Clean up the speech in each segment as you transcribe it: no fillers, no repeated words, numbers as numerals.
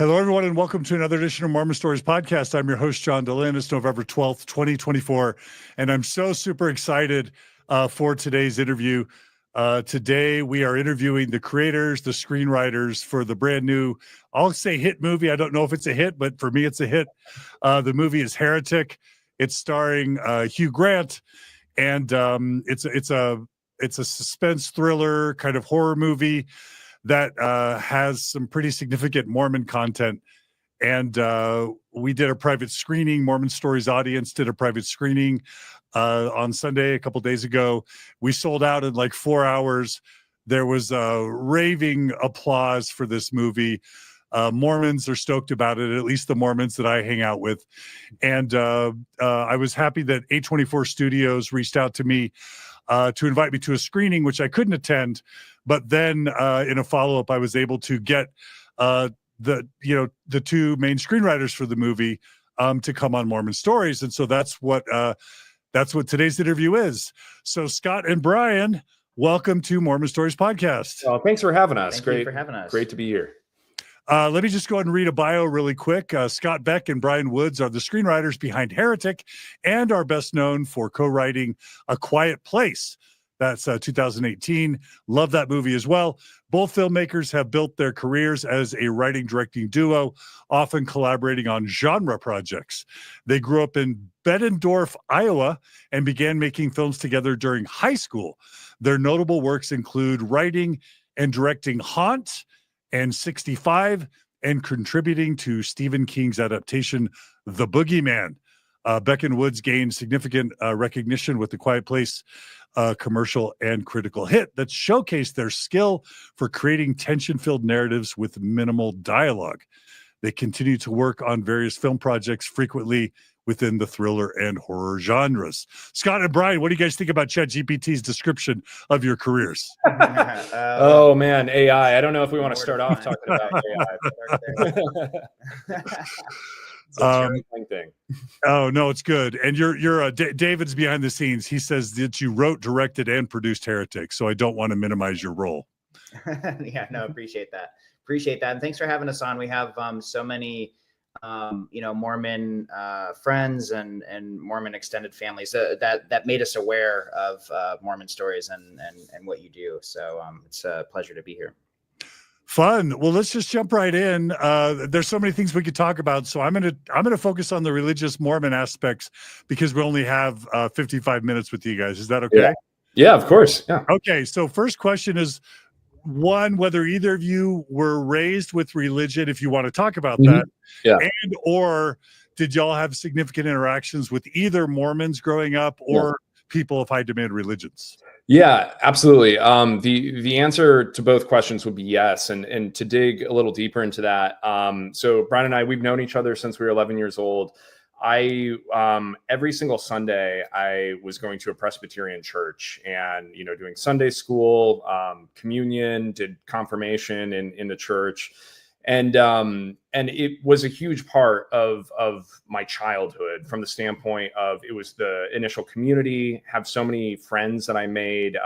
Hello, everyone, and welcome to another edition of Mormon Stories Podcast. I'm your host, John DeLynn. It's November 12th, 2024, and I'm so super excited for today's interview. Today, we are interviewing the creators, the screenwriters for the brand new, I'll say hit movie. I don't know if it's a hit, but for me, it's a hit. The movie is Heretic. It's starring Hugh Grant, and it's a suspense thriller kind of horror movie that has some pretty significant Mormon content. And we did a private screening. Mormon Stories audience did a private screening on Sunday, a couple days ago. We sold out in like 4 hours. There was raving applause for this movie. Mormons are stoked about it, at least the Mormons that I hang out with. And I was happy that A24 Studios reached out to me to invite me to a screening, which I couldn't attend. But then in a follow-up, I was able to get the two main screenwriters for the movie to come on Mormon Stories. And so that's what today's interview is. So Scott and Brian, welcome to Mormon Stories Podcast. Oh, thanks for having us. Thank you for having us. Great to be here. Let me just go ahead and read a bio really quick. Scott Beck and Bryan Woods are the screenwriters behind Heretic and are best known for co-writing A Quiet Place. That's 2018. Love that movie as well. Both filmmakers have built their careers as a writing-directing duo, often collaborating on genre projects. They grew up in Bettendorf, Iowa, and began making films together during high school. Their notable works include writing and directing Haunt and 65, and contributing to Stephen King's adaptation, The Boogeyman. Beck and Woods gained significant recognition with The Quiet Place commercial and critical hit that showcased their skill for creating tension-filled narratives with minimal dialogue. They continue to work on various film projects, frequently within the thriller and horror genres. Scott and Brian, what do you guys think about ChatGPT's description of your careers? Oh man, AI. I don't know if we want to start off talking about AI. It's a terrifying thing. Oh no, it's good. And David's behind the scenes. He says that you wrote, directed, and produced Heretic. So I don't want to minimize your role. Yeah, no, appreciate that. And thanks for having us on. We have so many Mormon friends and Mormon extended families that made us aware of Mormon Stories and what you do. So it's a pleasure to be here. Fun. Well, let's just jump right in. There's so many things we could talk about. So I'm gonna focus on the religious Mormon aspects because we only have 55 minutes with you guys. Is that okay? Yeah, of course. Yeah. Okay. So first question is, one, whether either of you were raised with religion, if you want to talk about that. Yeah. And or did y'all have significant interactions with either Mormons growing up or people of high demand religions? Yeah, absolutely. The answer to both questions would be yes. And to dig a little deeper into that, so Brian and I, we've known each other since we were 11 years old. Every single Sunday, I was going to a Presbyterian church and, doing Sunday school, communion, did confirmation in the church. And it was a huge part of my childhood from the standpoint of it was the initial community, have so many friends that I made.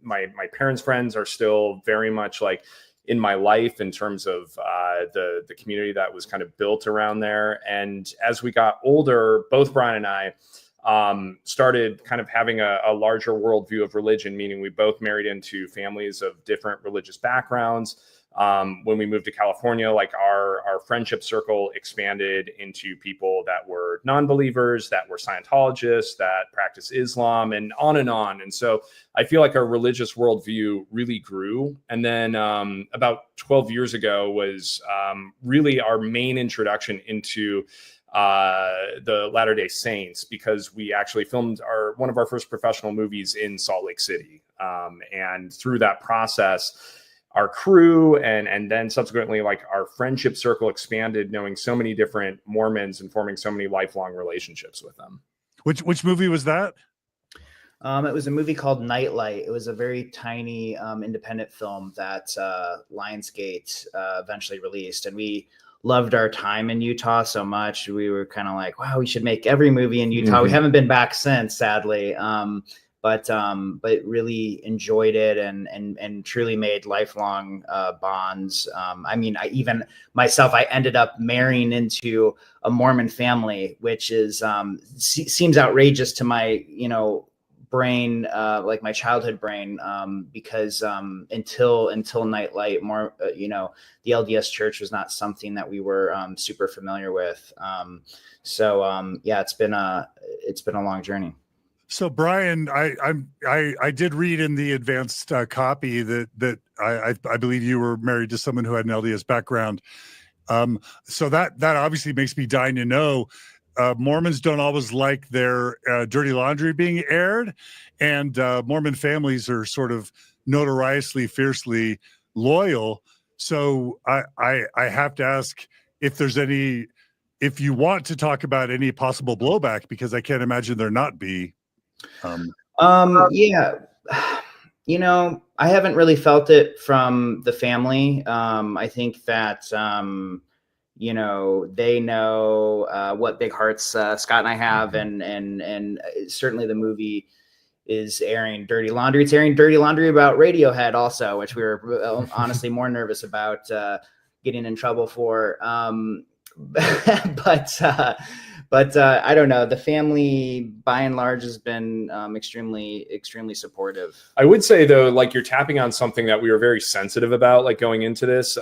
My parents' friends are still very much like in my life in terms of the community that was kind of built around there. And as we got older, both Brian and I started kind of having a larger worldview of religion, meaning we both married into families of different religious backgrounds. When we moved to California, like our friendship circle expanded into people that were non-believers, that were Scientologists, that practice Islam, and on and on. And so I feel like our religious worldview really grew. And then about 12 years ago was really our main introduction into the Latter-day Saints, because we actually filmed one of our first professional movies in Salt Lake City. And through that process, our crew and then subsequently like our friendship circle expanded, knowing so many different Mormons and forming so many lifelong relationships with them. Which movie was that? It was a movie called Nightlight. It was a very tiny independent film that Lionsgate eventually released, and we loved our time in Utah so much. We were kind of like, wow, we should make every movie in Utah. We haven't been back since, sadly. but really enjoyed it and truly made lifelong bonds. I mean, I even myself, I ended up marrying into a Mormon family, which is seems outrageous to my brain, like my childhood brain, because until Nightlight, more the LDS Church was not something that we were super familiar with. Yeah, it's been a long journey. So Brian, I did read in the advanced copy that I believe you were married to someone who had an LDS background. So that obviously makes me dying to know. Mormons don't always like their dirty laundry being aired, and Mormon families are sort of notoriously fiercely loyal. So I have to ask if there's if you want to talk about any possible blowback, because I can't imagine there not be. Yeah, I haven't really felt it from the family. I think that they know what big hearts Scott and I have, and certainly the movie is airing dirty laundry. It's airing dirty laundry about Radiohead also, which we were honestly more nervous about getting in trouble for. But I don't know. The family, by and large, has been extremely supportive. I would say, though, like, you're tapping on something that we were very sensitive about, like, going into this,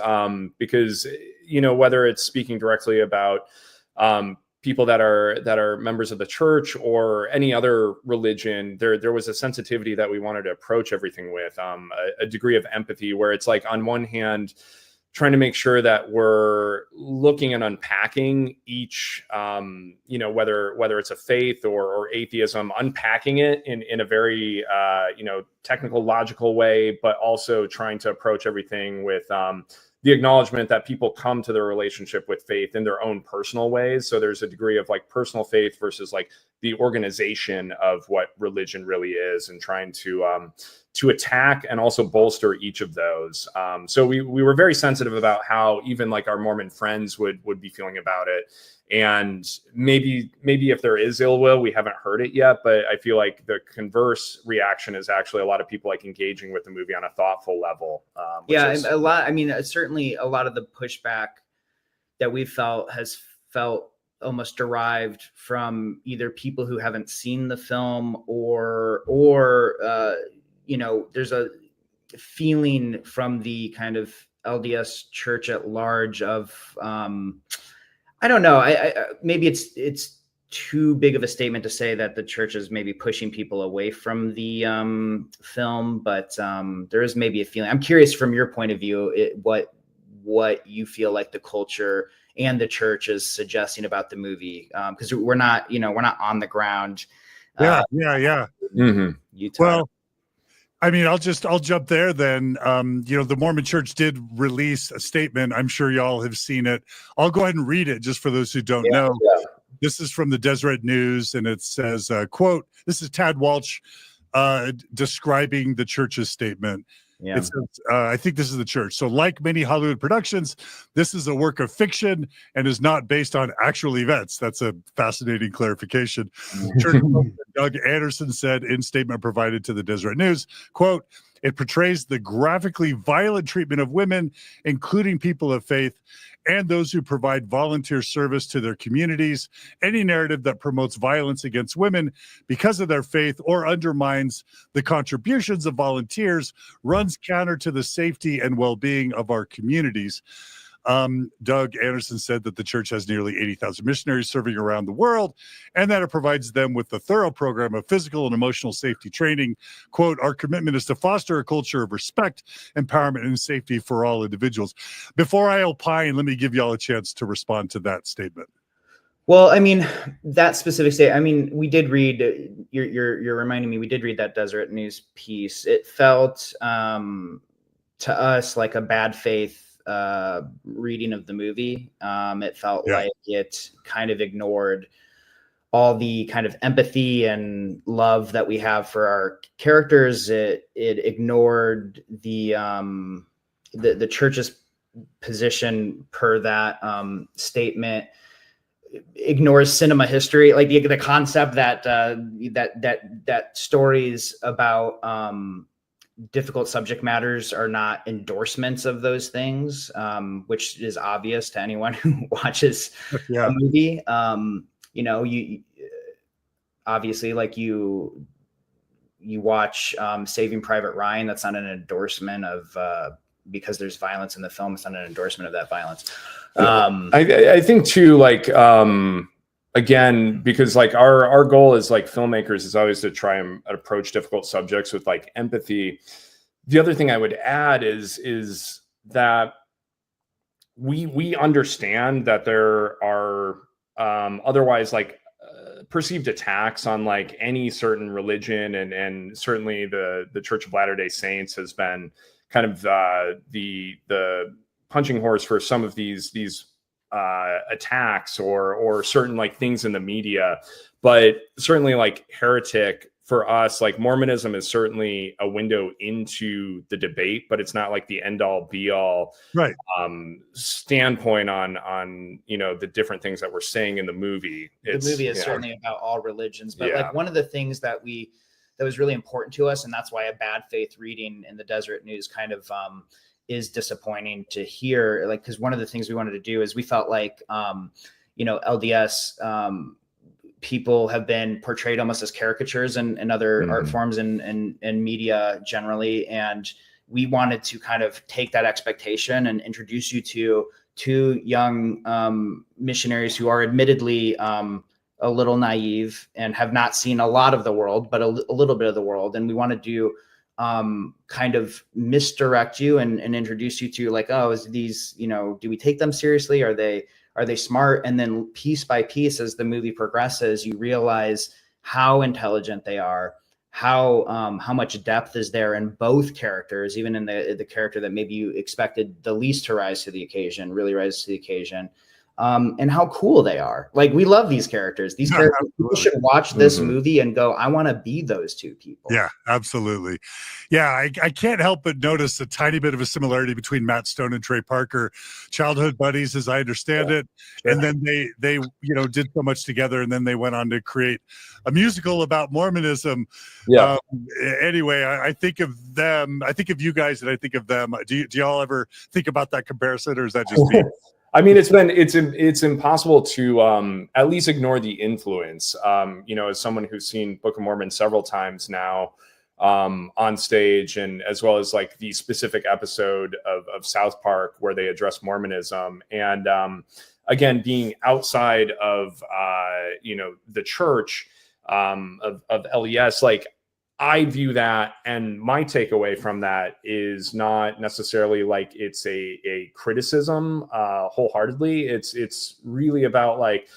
because whether it's speaking directly about people that are members of the church or any other religion, there was a sensitivity that we wanted to approach everything with, a degree of empathy, where it's like, on one hand, trying to make sure that we're looking and unpacking each, whether it's a faith or atheism, unpacking it in a very, technical, logical way, but also trying to approach everything with the acknowledgement that people come to their relationship with faith in their own personal ways. So there's a degree of like personal faith versus like the organization of what religion really is, and trying to attack and also bolster each of those. So we were very sensitive about how even like our Mormon friends would be feeling about it. And maybe if there is ill will, we haven't heard it yet, but I feel like the converse reaction is actually a lot of people like engaging with the movie on a thoughtful level. A lot. I mean, certainly a lot of the pushback that we've felt has felt almost derived from either people who haven't seen the film or there's a feeling from the kind of LDS church at large of, I don't know. I maybe it's too big of a statement to say that the church is maybe pushing people away from the film, but there is maybe a feeling. I'm curious from your point of view, what you feel like the culture and the church is suggesting about the movie, because we're not on the ground. Yeah. Mm-hmm. Utah. Well, I mean, I'll jump there then. The Mormon Church did release a statement. I'm sure y'all have seen it. I'll go ahead and read it just for those who don't know. Yeah. This is from the Deseret News, and it says, quote, this is Tad Walsh describing the church's statement. Yeah. It says, I think this is the church. So like many Hollywood productions, this is a work of fiction and is not based on actual events. That's a fascinating clarification. Church Doug Anderson said in statement provided to the Deseret News, quote, it portrays the graphically violent treatment of women, including people of faith, and those who provide volunteer service to their communities. Any narrative that promotes violence against women because of their faith or undermines the contributions of volunteers runs counter to the safety and well-being of our communities. Doug Anderson said that the church has nearly 80,000 missionaries serving around the world, and that it provides them with a thorough program of physical and emotional safety training. Quote, our commitment is to foster a culture of respect, empowerment, and safety for all individuals. Before I opine, let me give y'all a chance to respond to that statement. Well, I mean, that specific state, I mean, we did read, you're reminding me, we did read that Deseret News piece. It felt to us like a bad faith reading of the movie. It felt like it kind of ignored all the kind of empathy and love that we have for our characters. It ignored the church's position per that statement. ignores cinema history, like the concept that that stories about difficult subject matters are not endorsements of those things, which is obvious to anyone who watches a movie. You obviously, like you watch Saving Private Ryan. That's not an endorsement of because there's violence in the film. It's not an endorsement of that violence. I think too, like, again, because like our goal as like filmmakers is always to try and approach difficult subjects with like empathy. The other thing I would add is that we understand that there are otherwise like perceived attacks on like any certain religion, and certainly the Church of Latter-day Saints has been kind of the punching horse for some of these attacks or certain like things in the media. But certainly like Heretic, for us, like Mormonism is certainly a window into the debate, but it's not like the end all be all standpoint on the different things that we're saying in the movie. The movie is certainly about all religions, but like one of the things that was really important to us, and that's why a bad faith reading in the Deseret News kind of is disappointing to hear, like, because one of the things we wanted to do is we felt like LDS people have been portrayed almost as caricatures and other art forms and media generally. And we wanted to kind of take that expectation and introduce you to two young missionaries who are admittedly a little naive and have not seen a lot of the world, but a little bit of the world. And we wanted to kind of misdirect you and introduce you to like, oh, is these, do we take them seriously? Are they smart? And then piece by piece, as the movie progresses, you realize how intelligent they are, how much depth is there in both characters, even in the character that maybe you expected the least to rise to the occasion, really rise to the occasion. And how cool they are. Like, we love these characters. These characters, people should watch this movie and go, I want to be those two people. Yeah, absolutely. Yeah, I can't help but notice a tiny bit of a similarity between Matt Stone and Trey Parker, childhood buddies, as I understand it. Sure. And then they did so much together, and then they went on to create a musical about Mormonism. Yeah. Anyway, I think of them. I think of you guys, and I think of them. Do y'all ever think about that comparison, or is that just me? I mean, it's impossible to at least ignore the influence. As someone who's seen Book of Mormon several times now on stage, and as well as like the specific episode of South Park where they address Mormonism, and again, being outside of the church of LES, like, I view that, and my takeaway from that is not necessarily like it's a criticism wholeheartedly. It's really about like,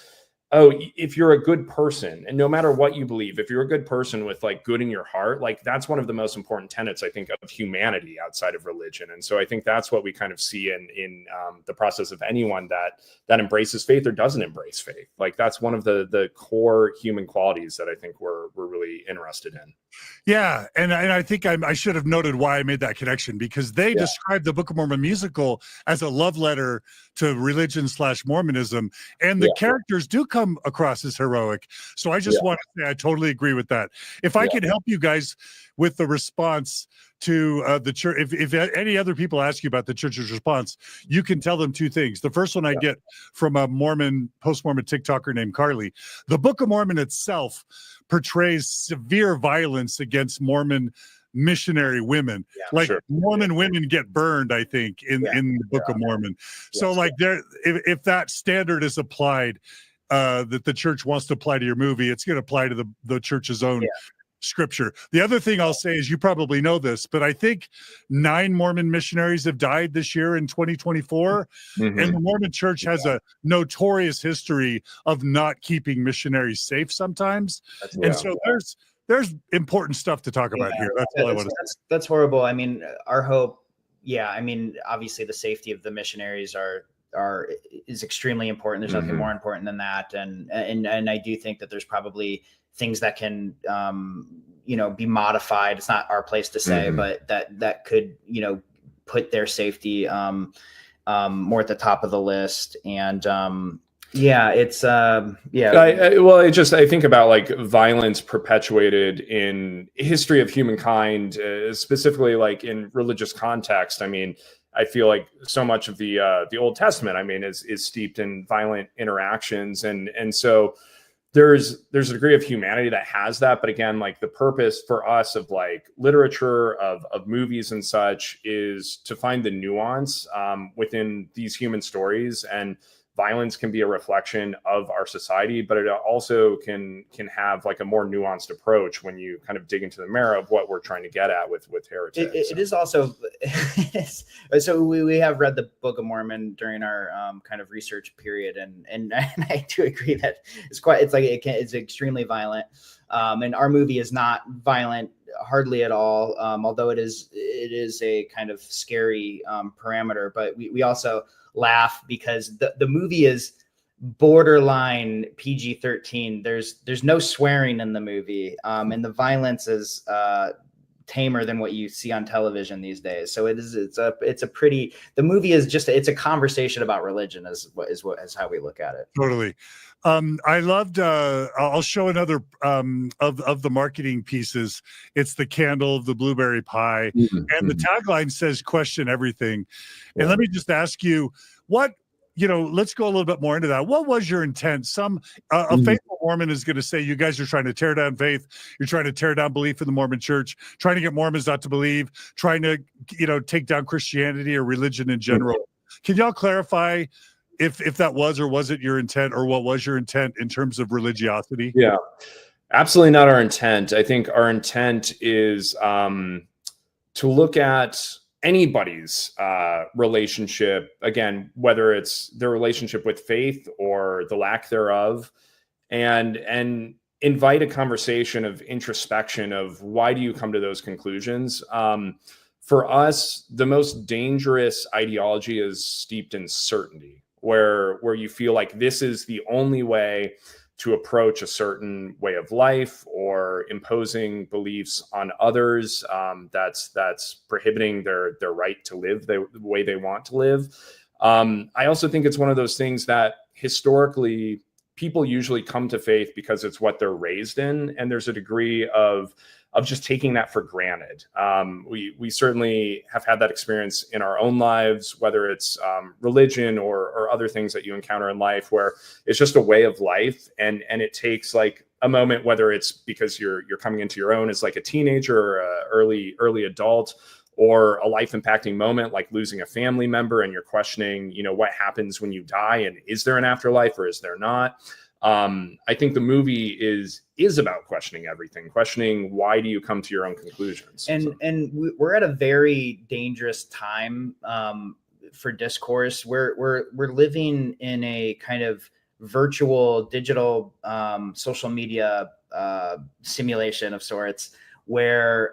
oh, if you're a good person, and no matter what you believe, if you're a good person with like good in your heart, like that's one of the most important tenets, I think, of humanity outside of religion. And so I think that's what we kind of see in the process of anyone that embraces faith or doesn't embrace faith. Like, that's one of the core human qualities that I think we're really interested in. Yeah, and I think I should have noted why I made that connection, because they described the Book of Mormon musical as a love letter to religion/Mormonism, and the characters do come across as heroic. So I just want to say I totally agree with that. If I could help you guys with the response to the church, if any other people ask you about the church's response, you can tell them two things. The first one I get from a post-Mormon TikToker named Carly. The Book of Mormon itself portrays severe violence against Mormon missionary women. Mormon women get burned, I think, in the Book of Mormon. So like, if that standard is applied, that the church wants to apply to your movie, it's going to apply to the church's own scripture. The other thing I'll say is, you probably know this, but I think 9 Mormon missionaries have died this year in 2024. And the Mormon church has a notorious history of not keeping missionaries safe sometimes. And so there's important stuff to talk about here. That's all I want to say. That's horrible. I mean, our hope, obviously the safety of the missionaries is extremely important. There's nothing more important than that. And I do think that there's probably things that can be modified. It's not our place to say, but that could put their safety more at the top of the list. And Yeah, it's yeah. I think about like violence perpetuated in history of humankind, specifically like in religious context. I mean, I feel like so much of the Old Testament, I mean, is steeped in violent interactions, and so there's a degree of humanity that has that. But again, like the purpose for us of like literature, of movies and such, is to find the nuance within these human stories. And violence can be a reflection of our society, but it also can have like a more nuanced approach when you kind of dig into the marrow of what we're trying to get at with Heretic. It is also so we have read the Book of Mormon during our kind of research period, and I do agree that it's extremely violent, and our movie is not violent hardly at all, although it is a kind of scary parameter. But we also laugh because the movie is borderline PG-13. There's no swearing in the movie, and the violence is tamer than what you see on television these days. So it's a pretty, the movie is just, it's a conversation about religion is how we look at it. Totally. I loved, I'll show another of the marketing pieces. It's the candle, the blueberry pie, and the tagline says, question everything. Yeah. And let me just ask you, let's go a little bit more into that. What was your intent? A faithful Mormon is going to say, you guys are trying to tear down faith. You're trying to tear down belief in the Mormon church, trying to get Mormons not to believe, trying to, take down Christianity or religion in general. Can y'all clarify if that was or wasn't your intent, or what was your intent in terms of religiosity? Yeah, absolutely not our intent. I think our intent is to look at anybody's relationship, again, whether it's their relationship with faith or the lack thereof, and invite a conversation of introspection of why do you come to those conclusions. For us, the most dangerous ideology is steeped in certainty, where you feel like this is the only way to approach a certain way of life, or imposing beliefs on others that's prohibiting their right to live the way they want to live. I also think it's one of those things that historically people usually come to faith because it's what they're raised in, and there's a degree of just taking that for granted. We certainly have had that experience in our own lives, whether it's religion or other things that you encounter in life, where it's just a way of life, and it takes like a moment, whether it's because you're coming into your own as like a teenager or a early adult, or a life impacting moment like losing a family member, and you're questioning, what happens when you die, and is there an afterlife or is there not? I think the movie is about questioning everything, questioning why do you come to your own conclusions. And we're at a very dangerous time for discourse. We're living in a kind of virtual digital social media simulation of sorts, where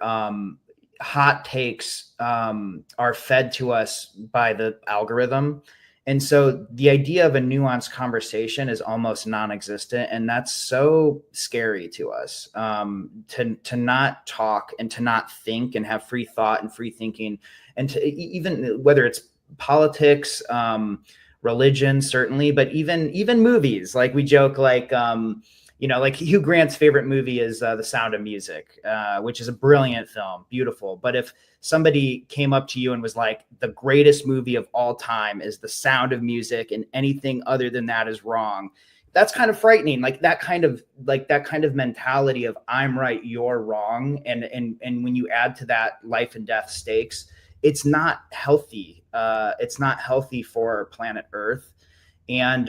hot takes are fed to us by the algorithm. And so the idea of a nuanced conversation is almost non-existent. And that's so scary to us, to not talk and to not think and have free thought and free thinking. And to even whether it's politics, religion, certainly, but even movies, like we joke, like Hugh Grant's favorite movie is The Sound of Music, which is a brilliant film, beautiful. But if somebody came up to you and was like, the greatest movie of all time is The Sound of Music, and anything other than that is wrong, that's kind of frightening. Like that kind of mentality of I'm right, you're wrong. And when you add to that life and death stakes, it's not healthy. It's not healthy for planet Earth. And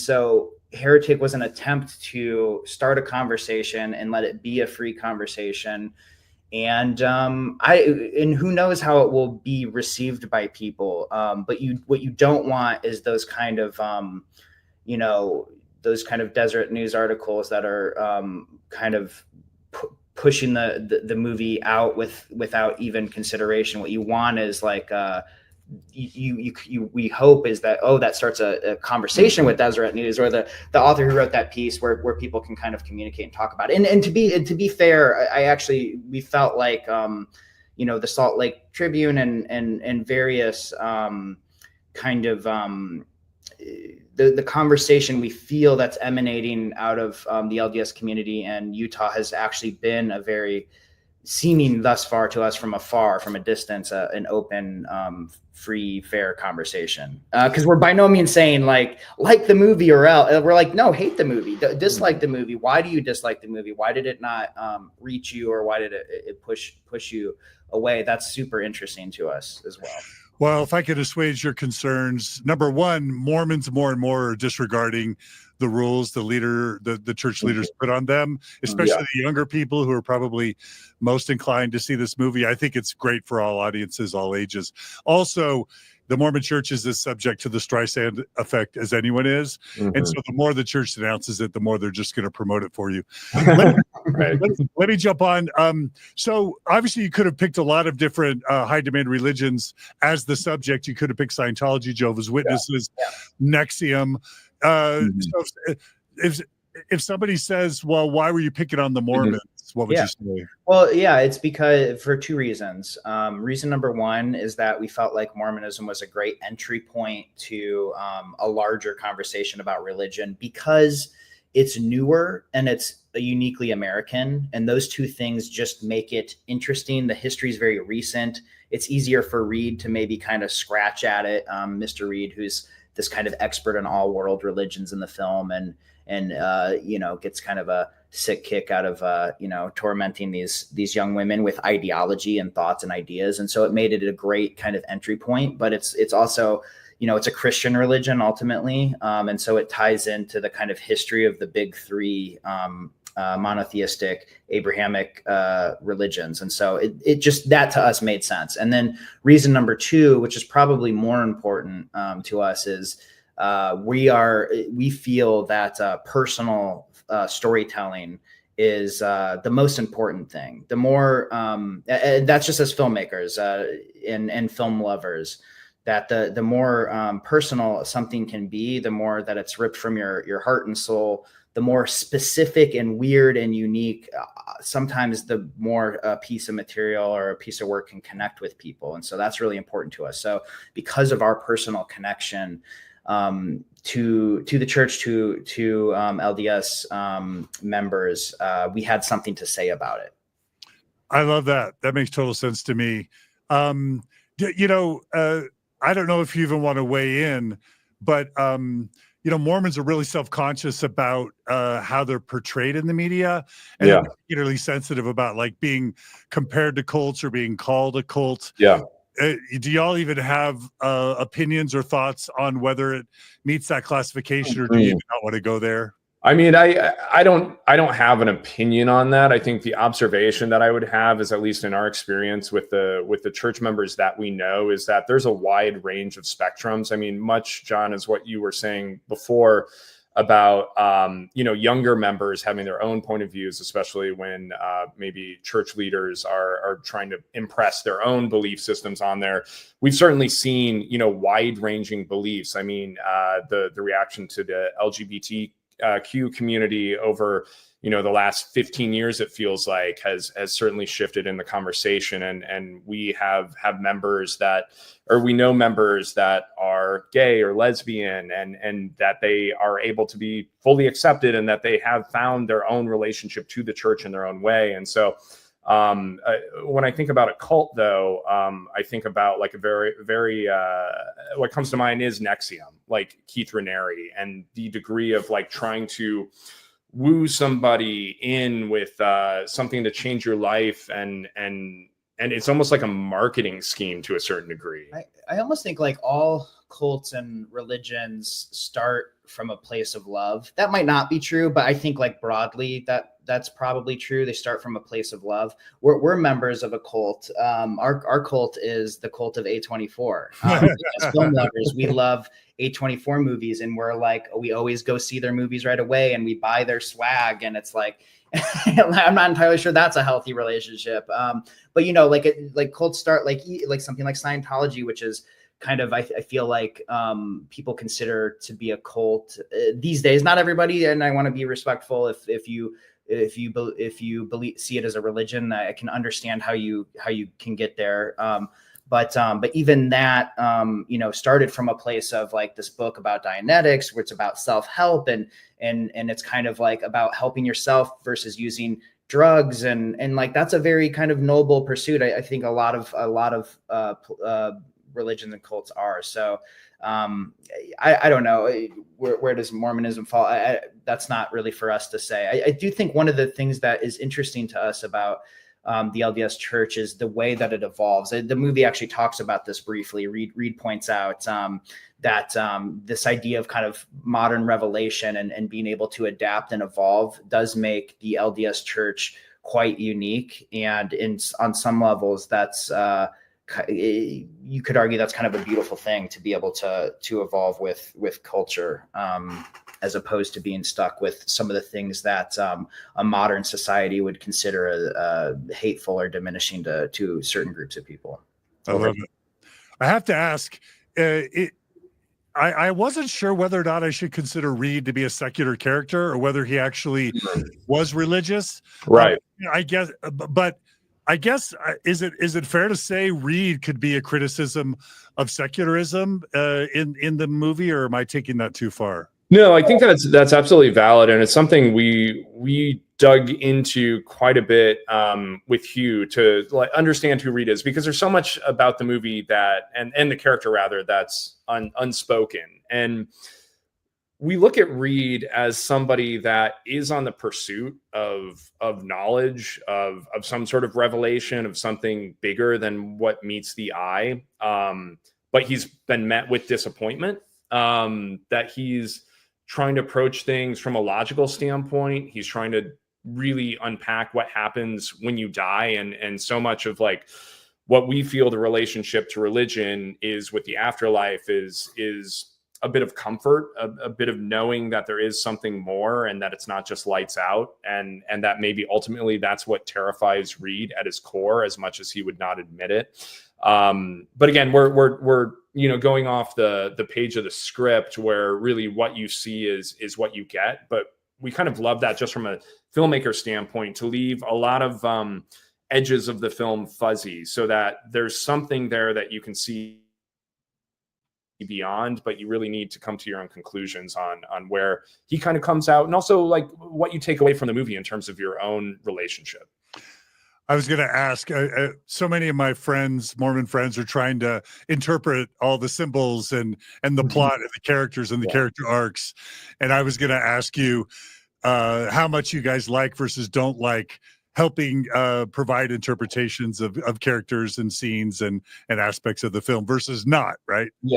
so Heretic was an attempt to start a conversation and let it be a free conversation. And who knows how it will be received by people. But what you don't want is those kind of desert news articles that are kind of pushing the movie out without even consideration. What you want is like we hope is that, that starts a conversation with Deseret News, or the author who wrote that piece, where people can kind of communicate and talk about it. And to be fair, we felt like the Salt Lake Tribune and various kind of the conversation we feel that's emanating out of the LDS community and Utah has actually been a very seeming thus far to us from afar, from a distance, an open, free, fair conversation. Because we're by no means saying like the movie or else. We're like, no, hate the movie, dislike the movie. Why do you dislike the movie? Why did it not reach you, or why did it push you away? That's super interesting to us as well. Well, if I could assuage your concerns, number one, Mormons more and more are disregarding the rules the church leaders put on them, especially the younger people who are probably most inclined to see this movie. I think it's great for all audiences, all ages. Also, the Mormon church is as subject to the Streisand effect as anyone is. And so the more the church denounces it, the more they're just going to promote it for you. Let me jump on. So obviously you could have picked a lot of different high demand religions as the subject. You could have picked Scientology, Jehovah's Witnesses, NXIVM. So if somebody says, well, why were you picking on the Mormons? What would you say? Well, yeah, it's because for two reasons. Reason number one is that we felt like Mormonism was a great entry point to a larger conversation about religion because it's newer and it's uniquely American. And those two things just make it interesting. The history is very recent. It's easier for Reed to maybe kind of scratch at it. Mr. Reed, who's this kind of expert in all world religions in the film and gets kind of a sick kick out of, tormenting these young women with ideology and thoughts and ideas. And so it made it a great kind of entry point, but it's also, it's a Christian religion ultimately. And so it ties into the kind of history of the big three, monotheistic Abrahamic religions. And so it just, that to us made sense. And then reason number two, which is probably more important to us, is we feel that personal storytelling is the most important thing. The more that's just as filmmakers and film lovers, that the more personal something can be, the more that it's ripped from your heart and soul, the more specific and weird and unique, sometimes the more a piece of material or a piece of work can connect with people. And so that's really important to us. So because of our personal connection to the church, to LDS members, we had something to say about it. I love that. That makes total sense to me. I don't know if you even want to weigh in, but Mormons are really self-conscious about how they're portrayed in the media, and they're particularly sensitive about like being compared to cults or being called a cult. Yeah. Do y'all even have opinions or thoughts on whether it meets that classification, or do you even not want to go there? I mean, I don't have an opinion on that. I think the observation that I would have is, at least in our experience with the church members that we know, is that there's a wide range of spectrums. I mean, much, John, is what you were saying before about younger members having their own point of views, especially when maybe church leaders are trying to impress their own belief systems on there. We've certainly seen wide ranging beliefs. I mean, the reaction to the LGBTQ community over the last 15 years, it feels like, has certainly shifted in the conversation, and we have members that, or we know members that are gay or lesbian, and that they are able to be fully accepted, and that they have found their own relationship to the church in their own way. And so when I think about a cult, though, I think about like a very what comes to mind is NXIVM, like Keith Raniere, and the degree of like trying to woo somebody in with something to change your life, and it's almost like a marketing scheme to a certain degree. I almost think like all cults and religions start from a place of love. That might not be true, but I think like broadly that's probably true. They start from a place of love. We're members of a cult. Our cult is the cult of A24. As film lovers, we love A24 movies, and we're like, we always go see their movies right away, and we buy their swag, and it's like, I'm not entirely sure that's a healthy relationship. But like cults start like something like Scientology, which is kind of, I feel like people consider to be a cult these days. Not everybody, and I want to be respectful. If you see it as a religion, I can understand how you can get there. But even that, started from a place of like this book about Dianetics, where it's about self-help and it's kind of like about helping yourself versus using drugs. And like, that's a very kind of noble pursuit. I think a lot of religions and cults are. So I don't know, where does Mormonism fall? That's not really for us to say. I do think one of the things that is interesting to us about the LDS Church is the way that it evolves. The movie actually talks about this briefly. Reed points out that this idea of kind of modern revelation and being able to adapt and evolve does make the LDS Church quite unique. And on some levels, that's you could argue that's kind of a beautiful thing, to be able to evolve with culture, as opposed to being stuck with some of the things that a modern society would consider hateful or diminishing to certain groups of people. I love it. I have to ask, I wasn't sure whether or not I should consider Reed to be a secular character or whether he actually was religious. Right. I guess, is it fair to say Reed could be a criticism of secularism in the movie, or am I taking that too far? No, I think that's absolutely valid, and it's something we dug into quite a bit with Hugh to like understand who Reed is, because there's so much about the movie that and the character rather that's unspoken. And we look at Reed as somebody that is on the pursuit of knowledge, of some sort of revelation, of something bigger than what meets the eye. But he's been met with disappointment, that he's trying to approach things from a logical standpoint. He's trying to really unpack what happens when you die. And so much of like what we feel the relationship to religion is with the afterlife is a bit of comfort, a bit of knowing that there is something more and that it's not just lights out, and that maybe ultimately that's what terrifies Reed at his core, as much as he would not admit it. But again, we're going off the page of the script, where really what you see is what you get. But we kind of love that, just from a filmmaker standpoint, to leave a lot of edges of the film fuzzy, so that there's something there that you can see beyond, but you really need to come to your own conclusions on where he kind of comes out, and also like what you take away from the movie in terms of your own relationship. I was going to ask, so many of my friends, Mormon friends, are trying to interpret all the symbols and the plot and the characters and the character arcs. And I was going to ask you how much you guys like versus don't like helping provide interpretations of characters and scenes and aspects of the film versus not, right? We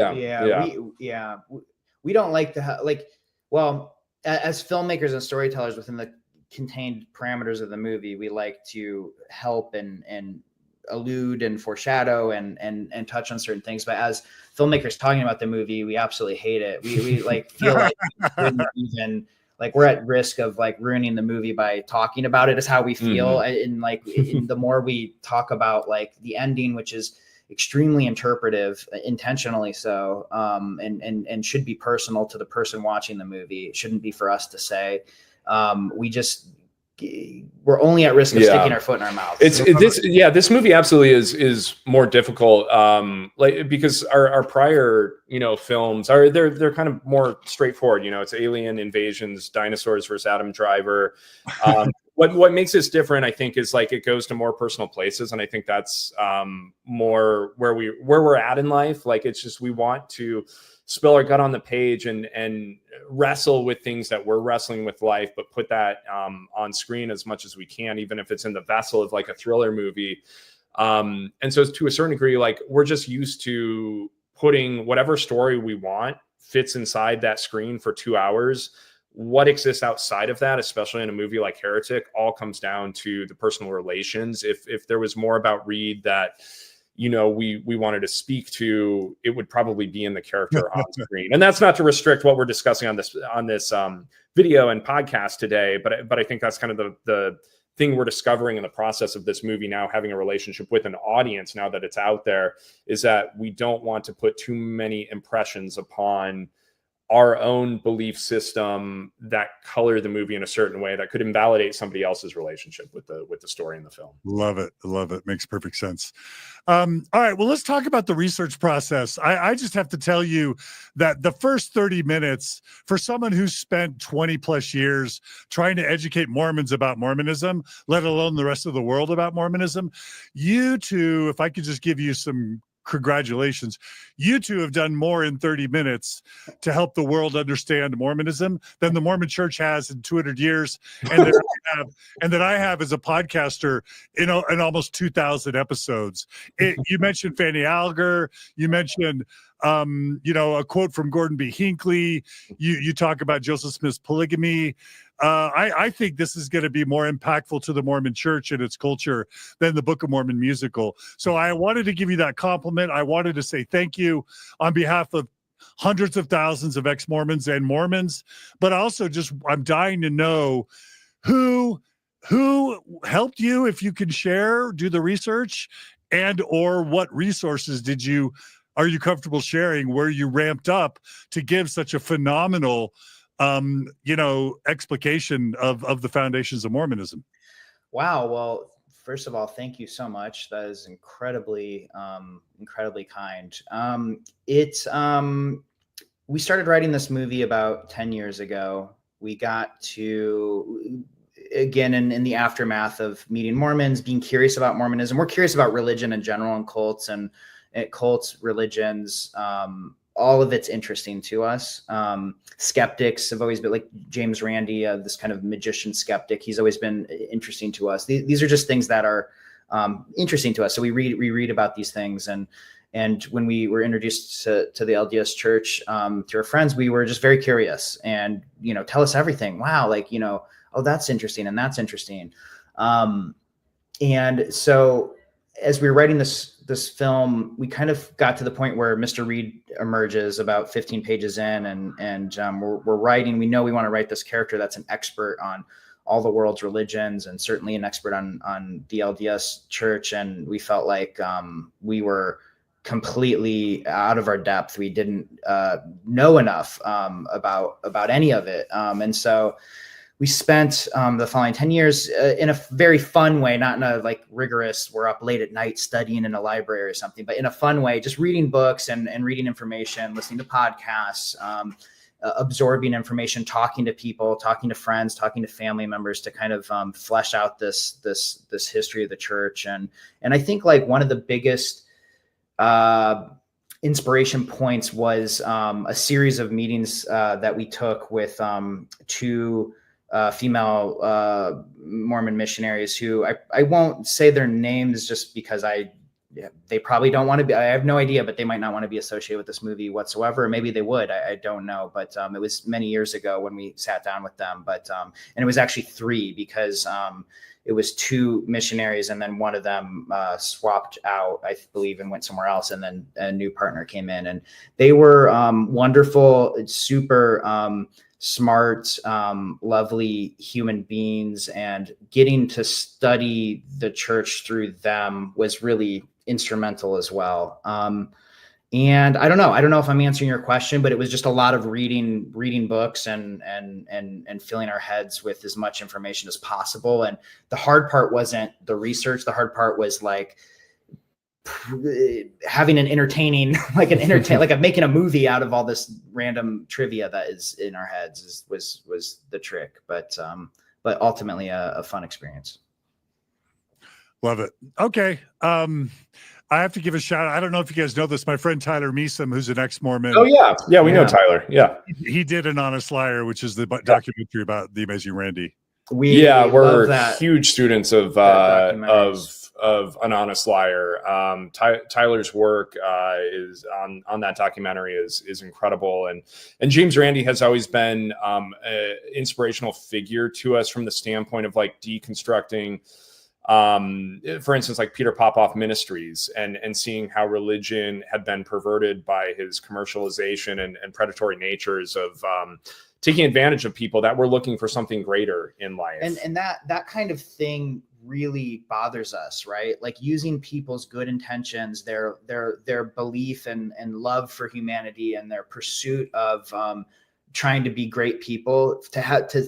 don't like to well, as filmmakers and storytellers within the contained parameters of the movie, we like to help and allude and foreshadow and touch on certain things. But as filmmakers talking about the movie, we absolutely hate it. We like feel like even like we're at risk of like ruining the movie by talking about it, is how we feel. And like the more we talk about like the ending, which is extremely interpretive, intentionally so, and should be personal to the person watching the movie. It shouldn't be for us to say. We're only at risk of sticking our foot in our mouth. This movie absolutely is more difficult, because our prior films they're kind of more straightforward. It's alien invasions, dinosaurs versus Adam Driver. What makes this different, I think, is like it goes to more personal places, and I think that's more where we're at in life. Like, it's just, we want to spill our gut on the page and wrestle with things that we're wrestling with life, but put that on screen as much as we can, even if it's in the vessel of like a thriller movie. And so to a certain degree, like, we're just used to putting whatever story we want fits inside that screen for 2 hours. What exists outside of that, especially in a movie like Heretic, all comes down to the personal relations. If there was more about Reed that we wanted to speak to, it would probably be in the character on screen. And that's not to restrict what we're discussing on this video and podcast today, but I think that's kind of the thing we're discovering in the process of this movie now, having a relationship with an audience now that it's out there, is that we don't want to put too many impressions upon our own belief system that color the movie in a certain way that could invalidate somebody else's relationship with the story in the film. Love it. Love it. Makes perfect sense. All right. Well, let's talk about the research process. I just have to tell you that the first 30 minutes, for someone who's spent 20 plus years trying to educate Mormons about Mormonism, let alone the rest of the world about Mormonism, you two, if I could just give you some congratulations, you two have done more in 30 minutes to help the world understand Mormonism than the Mormon Church has in 200 years, and that I have as a podcaster in almost 2,000 episodes. You mentioned Fanny Alger, you mentioned a quote from Gordon B. Hinckley, you talk about Joseph Smith's polygamy. I think this is going to be more impactful to the Mormon Church and its culture than the Book of Mormon musical. So I wanted to give you that compliment. I wanted to say thank you on behalf of hundreds of thousands of ex-Mormons and Mormons, but also I'm dying to know who helped you, if you can share, do the research, and or what resources are you comfortable sharing where you ramped up to give such a phenomenal explication of the foundations of Mormonism. Wow. Well, first of all, thank you so much. That is incredibly kind. We started writing this movie about 10 years ago. We got to, again, in the aftermath of meeting Mormons, being curious about Mormonism. We're curious about religion in general and cults, religions, all of it's interesting to us. Skeptics have always been, like James Randi, this kind of magician skeptic. He's always been interesting to us. These are just things that are interesting to us. So we read about these things. And when we were introduced to the LDS Church through our friends, we were just very curious and, tell us everything. Wow. Oh, that's interesting. And that's interesting. And so as we were writing this film, we kind of got to the point where Mr. Reed emerges about 15 pages in, and we're writing. We know we want to write this character that's an expert on all the world's religions and certainly an expert on the LDS Church. And we felt like we were completely out of our depth. We didn't know enough about any of it, and so we spent the following 10 years in a very fun way, not in a rigorous, we're up late at night studying in a library or something, but in a fun way, just reading books and reading information, listening to podcasts, absorbing information, talking to people, talking to friends, talking to family members to kind of flesh out this history of the church. And I think one of the biggest inspiration points was a series of meetings that we took with two female Mormon missionaries who I won't say their names just because they probably don't want to be, I have no idea, but they might not want to be associated with this movie whatsoever. Maybe they would, I don't know. But it was many years ago when we sat down with them, but and it was actually three because it was two missionaries and then one of them swapped out, I believe, and went somewhere else. And then a new partner came in, and they were wonderful, super smart, lovely human beings, and getting to study the church through them was really instrumental as well. And I don't know if I'm answering your question, but it was just a lot of reading books and filling our heads with as much information as possible. And the hard part wasn't the research. The hard part was having an entertaining, making a movie out of all this random trivia that is in our heads was the trick, but ultimately a fun experience. Love it. Okay. I have to give a shout out. I don't know if you guys know this. My friend Tyler Meesom, who's an ex-Mormon. Oh yeah. Yeah. We know Tyler. Yeah. He did An Honest Liar, which is the documentary about the amazing Randy. We're huge students of An Honest Liar. Tyler's work is on that documentary is incredible, and James Randi has always been an inspirational figure to us from the standpoint of deconstructing, for instance, Peter Popoff Ministries and seeing how religion had been perverted by his commercialization and predatory natures of taking advantage of people that were looking for something greater in life. And that kind of thing really bothers us, right? Like using people's good intentions, their belief and love for humanity and their pursuit of trying to be great people,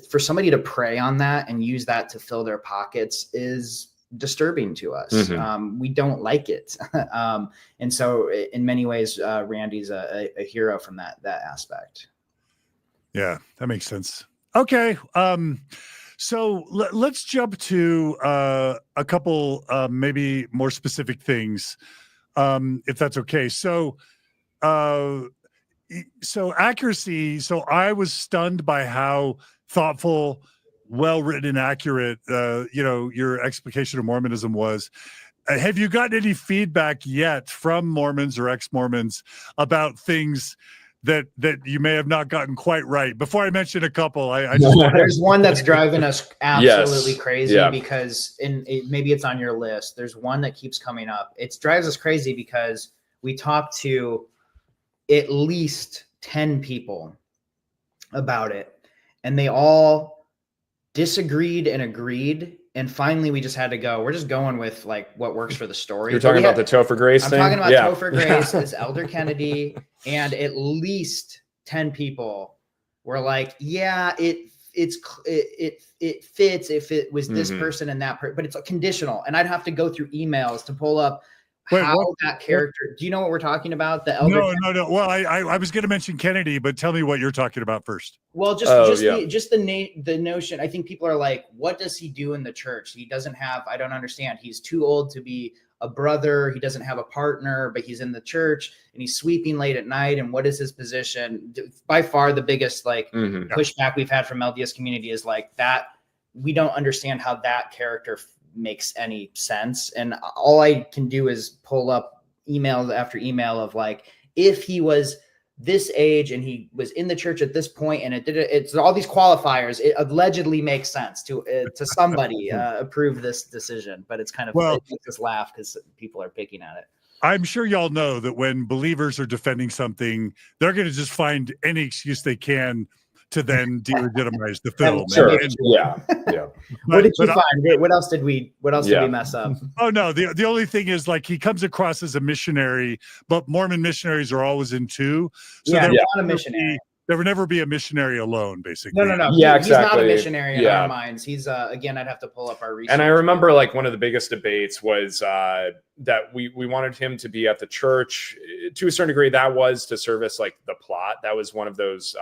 for somebody to prey on that and use that to fill their pockets is disturbing to us. We don't like it. And so in many ways, Randy's a hero from that aspect. Yeah, that makes sense. Okay. So let's jump to a couple maybe more specific things, if that's okay. So accuracy. So I was stunned by how thoughtful, well-written, and accurate, your explication of Mormonism was. Have you gotten any feedback yet from Mormons or ex-Mormons about things that you may have not gotten quite right? Before I mention a couple, I just there's one that's driving us absolutely crazy because maybe it's on your list. There's one that keeps coming up. It drives us crazy because we talked to at least 10 people about it, and they all disagreed and agreed. And finally, we just had to go. We're just going with like what works for the story. You're talking about the Topher Grace thing? I'm talking about Topher Grace as Elder Kennedy, and at least 10 people were like, "Yeah, it fits if it was this person and that person, but it's conditional." And I'd have to go through emails to pull up that character. Do you know what we're talking about? The Elder? No. Well, I was going to mention Kennedy, but tell me what you're talking about first. Well, the notion. I think people are like, what does he do in the church? He doesn't have. I don't understand. He's too old to be a brother. He doesn't have a partner, but he's in the church and he's sweeping late at night. And what is his position? By far, the biggest pushback we've had from LDS community is like that. We don't understand how that character makes any sense. And all I can do is pull up email after email of like, if he was this age and he was in the church at this point and it's all these qualifiers, it allegedly makes sense to somebody approve this decision. But it's kind of, it makes us laugh because people are picking at it. I'm sure y'all know that when believers are defending something, they're going to just find any excuse they can to then delegitimize the film. Sure. What did you find? What else did we mess up? Oh no, the only thing is like he comes across as a missionary, but Mormon missionaries are always in two. So they're not a missionary. There would never be a missionary alone, basically. No. Yeah, He's not a missionary in our minds. He's again, I'd have to pull up our research. And I remember like one of the biggest debates was that we wanted him to be at the church to a certain degree. That was to service like the plot. That was one of those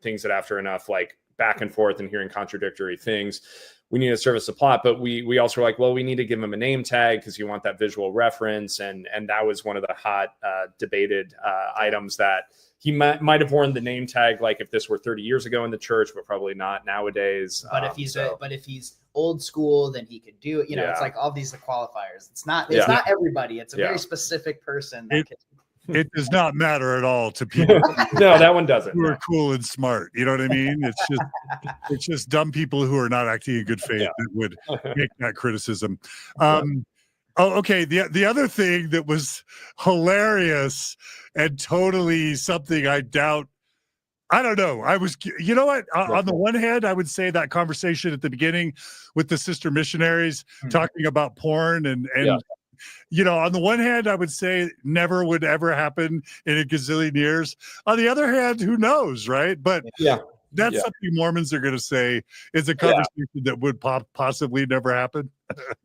things that after enough like back and forth and hearing contradictory things, we need to service the plot. But we also were like, well, we need to give him a name tag because you want that visual reference. And that was one of the hot debated items that he might have worn the name tag like if this were 30 years ago in the church, but probably not nowadays. But if he's old school, then he could do it. It's like all these qualifiers. It's not everybody. It's a very specific person. It does not matter at all to people. No, that one doesn't. Who are cool and smart. You know what I mean? It's just dumb people who are not acting in good faith that would make that criticism. Okay. The other thing that was hilarious and totally something I doubt, I don't know. You know what? On the one hand, I would say that conversation at the beginning with the sister missionaries talking about porn and on the one hand, I would say never would ever happen in a gazillion years. On the other hand, who knows, right? But that's something Mormons are going to say is a conversation that would possibly never happen.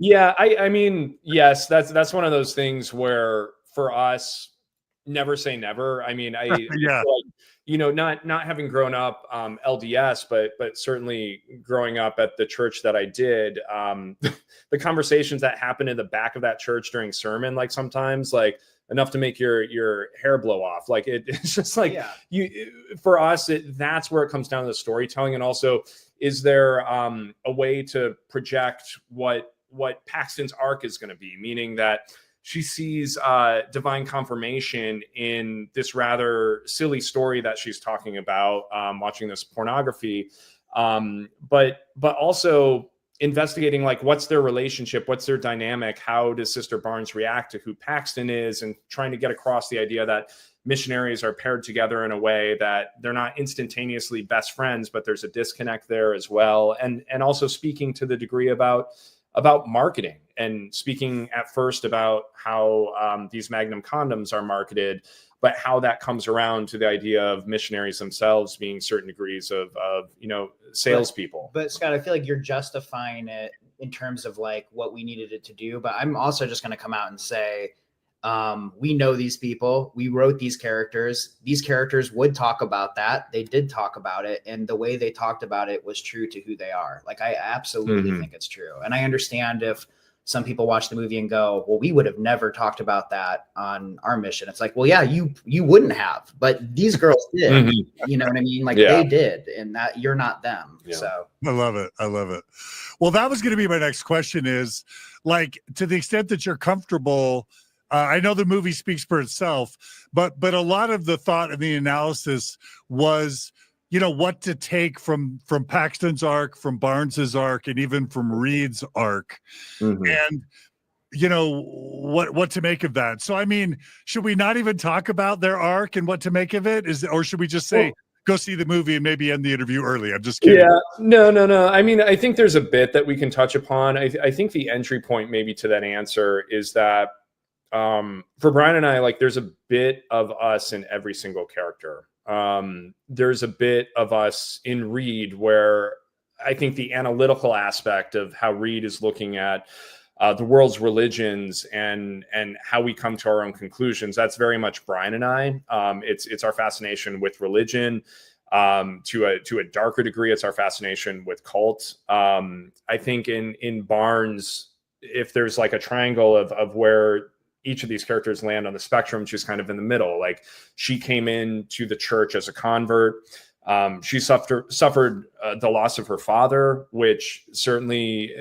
I mean, yes, that's one of those things where for us, never say never. I mean, not having grown up LDS, but certainly growing up at the church that I did, the conversations that happen in the back of that church during sermon, like sometimes like enough to make your hair blow off. Like it's just like for us, that's where it comes down to the storytelling. And also, is there a way to project what Paxton's arc is going to be? Meaning that she sees divine confirmation in this rather silly story that she's talking about, watching this pornography, but also investigating like what's their relationship, what's their dynamic, how does Sister Barnes react to who Paxton is, and trying to get across the idea that missionaries are paired together in a way that they're not instantaneously best friends, but there's a disconnect there as well, and also speaking to the degree about about marketing and speaking at first about how these Magnum condoms are marketed, but how that comes around to the idea of missionaries themselves being certain degrees of salespeople. But Scott, I feel like you're justifying it in terms of like what we needed it to do. But I'm also just going to come out and say, we know these people, we wrote these characters would talk about that. They did talk about it. And the way they talked about it was true to who they are. Like, I absolutely think it's true. And I understand if some people watch the movie and go, well, we would have never talked about that on our mission. It's like, well, yeah, you wouldn't have, but these girls did, you know what I mean? Like they did, and that you're not them. Yeah. So I love it. I love it. Well, that was going to be my next question is, like, to the extent that you're comfortable, I know the movie speaks for itself, but a lot of the thought and the analysis was, you know, what to take from Paxton's arc, from Barnes's arc, and even from Reed's arc, and you know what to make of that. So, I mean, should we not even talk about their arc and what to make of it? Or should we just say, go see the movie and maybe end the interview early? I'm just kidding. Yeah, no. I mean, I think there's a bit that we can touch upon. I think the entry point maybe to that answer is that for Brian and I, like, there's a bit of us in every single character. There's a bit of us in Reed where I think the analytical aspect of how Reed is looking at the world's religions and how we come to our own conclusions, that's very much Brian and I. It's our fascination with religion. To a darker degree, it's our fascination with cult. I think in Barnes, if there's like a triangle of where each of these characters land on the spectrum, she's kind of in the middle. Like, she came into the church as a convert. She suffered the loss of her father, which certainly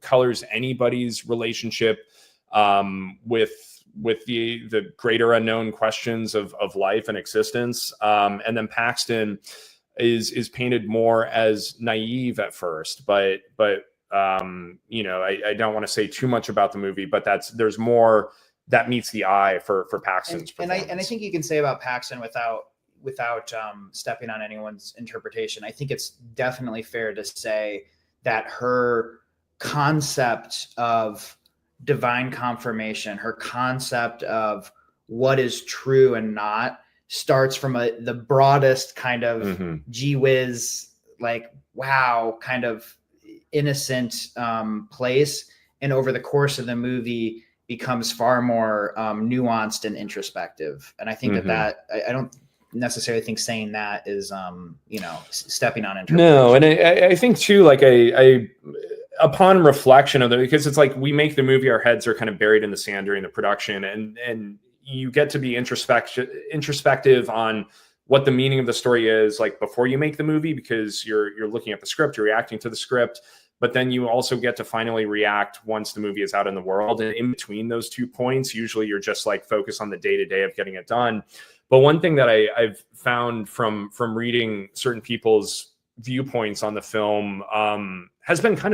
colors anybody's relationship with the greater unknown questions of life and existence. And then Paxton is painted more as naive at first, but you know, I don't want to say too much about the movie, but there's more that meets the eye for Paxton's performance. And I think you can say about Paxton without stepping on anyone's interpretation. I think it's definitely fair to say that her concept of divine confirmation, her concept of what is true and not, starts from the broadest kind of gee whiz, like, wow, kind of innocent place. And over the course of the movie becomes far more nuanced and introspective. And I think that I don't necessarily think saying that is, you know, stepping on interpretation. No, and I think too, like I upon reflection of it, because it's like we make the movie, our heads are kind of buried in the sand during the production, and you get to be introspective on what the meaning of the story is, like before you make the movie, because you're looking at the script, you're reacting to the script. But then you also get to finally react once the movie is out in the world. And in between those 2 points, usually you're just like focused on the day-to-day of getting it done. But one thing that I've found from reading certain people's viewpoints on the film has been kind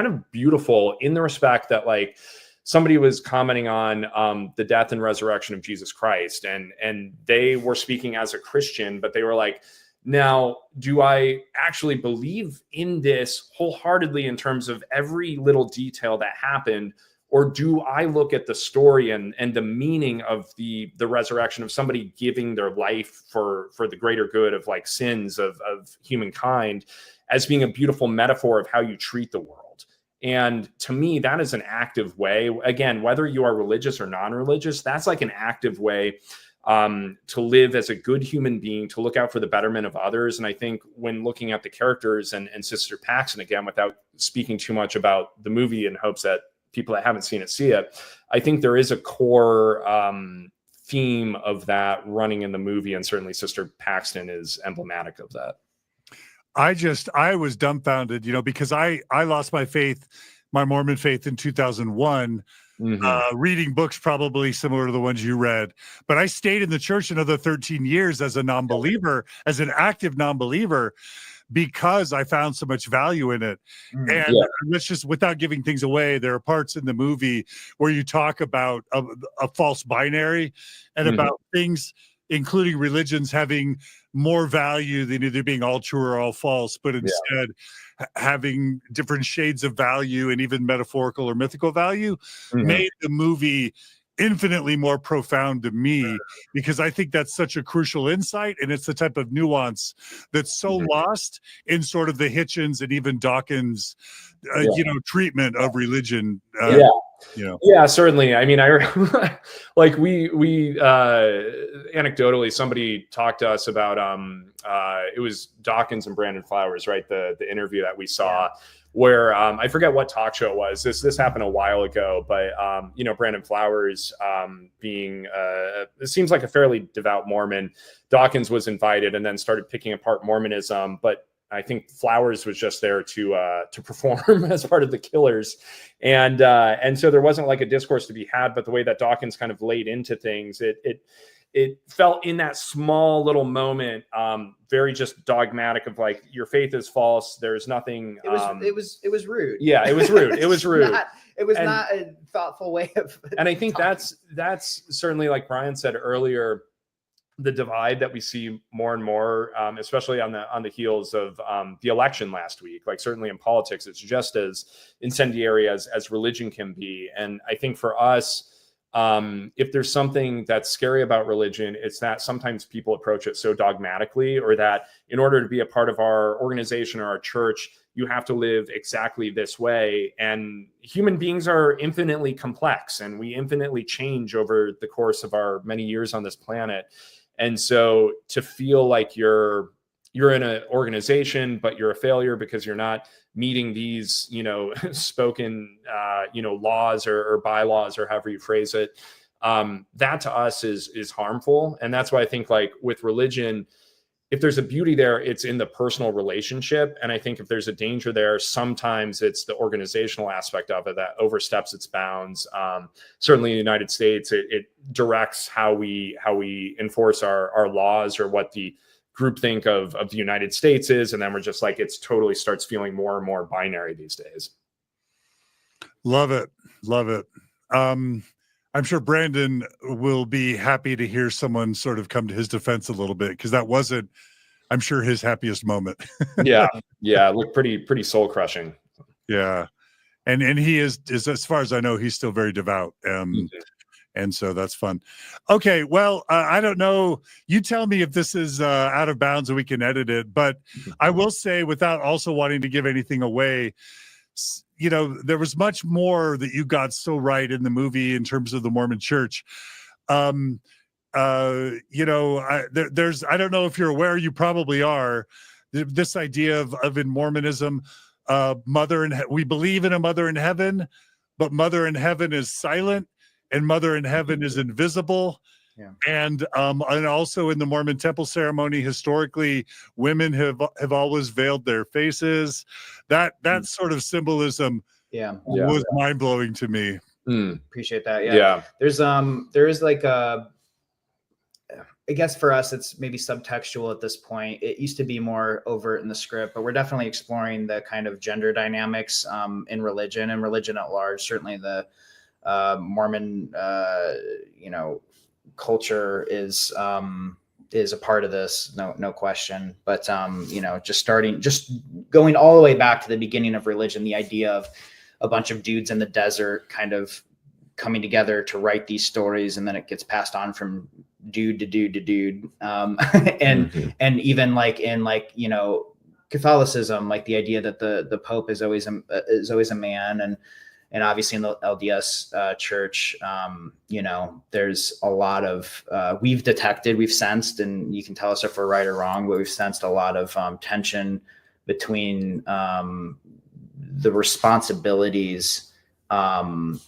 of beautiful, in the respect that, like, somebody was commenting on the death and resurrection of Jesus Christ, and they were speaking as a Christian, but they were like, now, do I actually believe in this wholeheartedly in terms of every little detail that happened? Or do I look at the story and the meaning of the resurrection of somebody giving their life for the greater good of, like, sins of humankind as being a beautiful metaphor of how you treat the world? And to me, that is an active way. Again, whether you are religious or non-religious, that's like an active way to live as a good human being, to look out for the betterment of others. And I think when looking at the characters and Sister Paxton, again, without speaking too much about the movie in hopes that people that haven't seen it see it, I think there is a core theme of that running in the movie. And certainly Sister Paxton is emblematic of that. I was dumbfounded, you know, because I lost my Mormon faith in 2001. Reading books probably similar to the ones you read, but I stayed in the church another 13 years as a non-believer, as an active non-believer, because I found so much value in it. And let's just, without giving things away, there are parts in the movie where you talk about a false binary and about things including religions having more value than either being all true or all false, but instead having different shades of value and even metaphorical or mythical value, made the movie infinitely more profound to me, because I think that's such a crucial insight, and it's the type of nuance that's so lost in sort of the Hitchens and even Dawkins treatment of religion. Yeah, certainly. I mean, like we anecdotally, somebody talked to us about it was Dawkins and Brandon Flowers, right? The interview that we saw, where I forget what talk show it was. This happened a while ago, but Brandon Flowers, being it seems like a fairly devout Mormon, Dawkins was invited and then started picking apart Mormonism, but I think Flowers was just there to perform as part of the Killers, and so there wasn't like a discourse to be had. But the way that Dawkins kind of laid into things, it felt in that small little moment very just dogmatic of like, your faith is false. There's nothing. It was rude. Yeah, it was rude. It was rude. It was not a thoughtful way of. And I think that's certainly, like Brian said earlier, the divide that we see more and more, especially on the heels of the election last week. Like, certainly in politics, it's just as incendiary as religion can be. And I think for us, if there's something that's scary about religion, it's that sometimes people approach it so dogmatically, or that in order to be a part of our organization or our church, you have to live exactly this way. And human beings are infinitely complex, and we infinitely change over the course of our many years on this planet. And so to feel like you're in an organization, but you're a failure because you're not meeting these, spoken, laws or bylaws, or however you phrase it, that to us is harmful. And that's why I think, like with religion, if there's a beauty there, it's in the personal relationship. And I think if there's a danger there, sometimes it's the organizational aspect of it that oversteps its bounds. Certainly in the United States, it directs how we enforce our laws, or what the groupthink of the United States is. And then we're just like, it's totally starts feeling more and more binary these days. Love it. I'm sure Brandon will be happy to hear someone sort of come to his defense a little bit, because that wasn't, I'm sure, his happiest moment. Yeah. It looked pretty soul crushing. Yeah. And he is, as far as I know, he's still very devout. And so that's fun. Okay. Well, I don't know. You tell me if this is out of bounds and we can edit it, but I will say, without also wanting to give anything away, there was much more that you got so right in the movie in terms of the Mormon church. There's, I don't know if you're aware, you probably are, this idea of in Mormonism, we believe in a mother in heaven, but mother in heaven is silent, and mother in heaven is invisible. Yeah. And also in the Mormon temple ceremony, historically, women have always veiled their faces. That sort of symbolism was mind-blowing to me. Appreciate that. Yeah. There is like I guess for us, it's maybe subtextual at this point. It used to be more overt in the script, but we're definitely exploring the kind of gender dynamics in religion and religion at large. Certainly the Mormon, culture is a part of this, no question. But just going all the way back to the beginning of religion, the idea of a bunch of dudes in the desert kind of coming together to write these stories, and then it gets passed on from dude to dude to dude. And even like in Catholicism, like the idea that the Pope is always a man, and obviously in the LDS church, there's a lot of, we've sensed, and you can tell us if we're right or wrong, but we've sensed a lot of tension between the responsibilities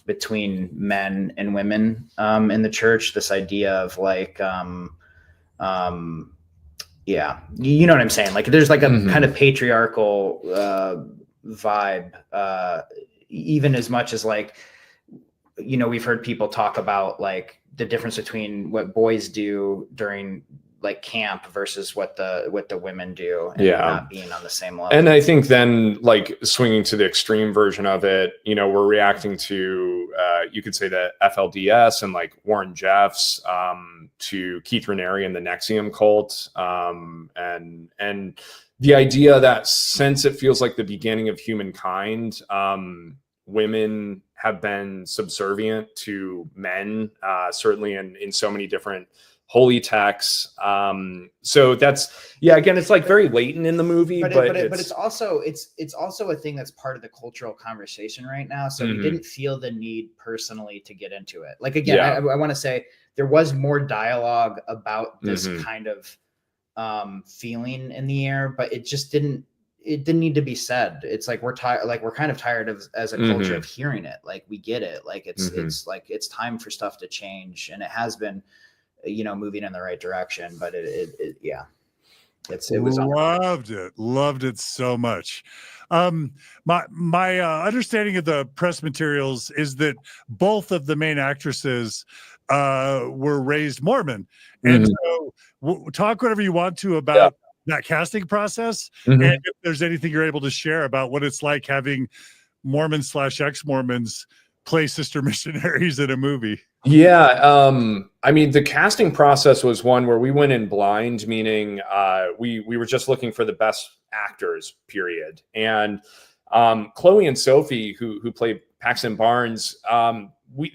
between men and women in the church. This idea of like, you know what I'm saying? Like there's like a kind of patriarchal vibe, even as much as like, we've heard people talk about like the difference between what boys do during like camp versus what the women do, and not being on the same level. And I think then like swinging to the extreme version of it, we're reacting to, you could say the FLDS and like Warren Jeffs, to Keith Raniere and the Nexium cult, and the idea that since it feels like the beginning of humankind, women have been subservient to men, certainly in so many different holy texts. So that's, yeah, again, it's like very latent in the movie, but it's also a thing that's part of the cultural conversation right now. So we didn't feel the need personally to get into it. Like, again, I want to say there was more dialogue about this kind of feeling in the air, but it didn't need to be said. It's like we're tired, like we're kind of tired of, as a culture, of hearing it. Like, we get it. Like it's like it's time for stuff to change, and it has been, moving in the right direction. But it was loved it so much. My understanding of the press materials is that both of the main actresses were raised Mormon, and so talk whatever you want to about that casting process, and if there's anything you're able to share about what it's like having Mormons / ex-Mormons play sister missionaries in a movie. Yeah. I mean, the casting process was one where we went in blind, meaning we were just looking for the best actors, period. And Chloe and Sophie, who played Paxton Barnes,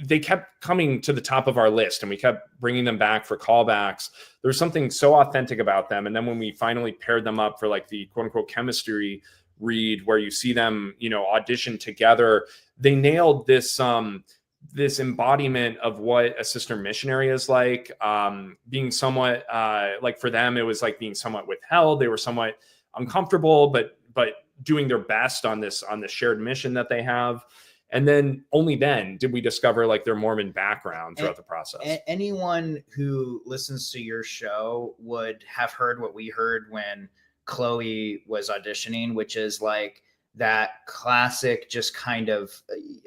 they kept coming to the top of our list, and we kept bringing them back for callbacks. There was something so authentic about them. And then when we finally paired them up for like the quote unquote chemistry read, where you see them, audition together, they nailed this, this embodiment of what a sister missionary is like, being somewhat, like for them, it was like being somewhat withheld. They were somewhat uncomfortable, but doing their best on this shared mission that they have. And then only then did we discover like their Mormon background throughout the process. Anyone who listens to your show would have heard what we heard when Chloe was auditioning, which is like that classic, just kind of,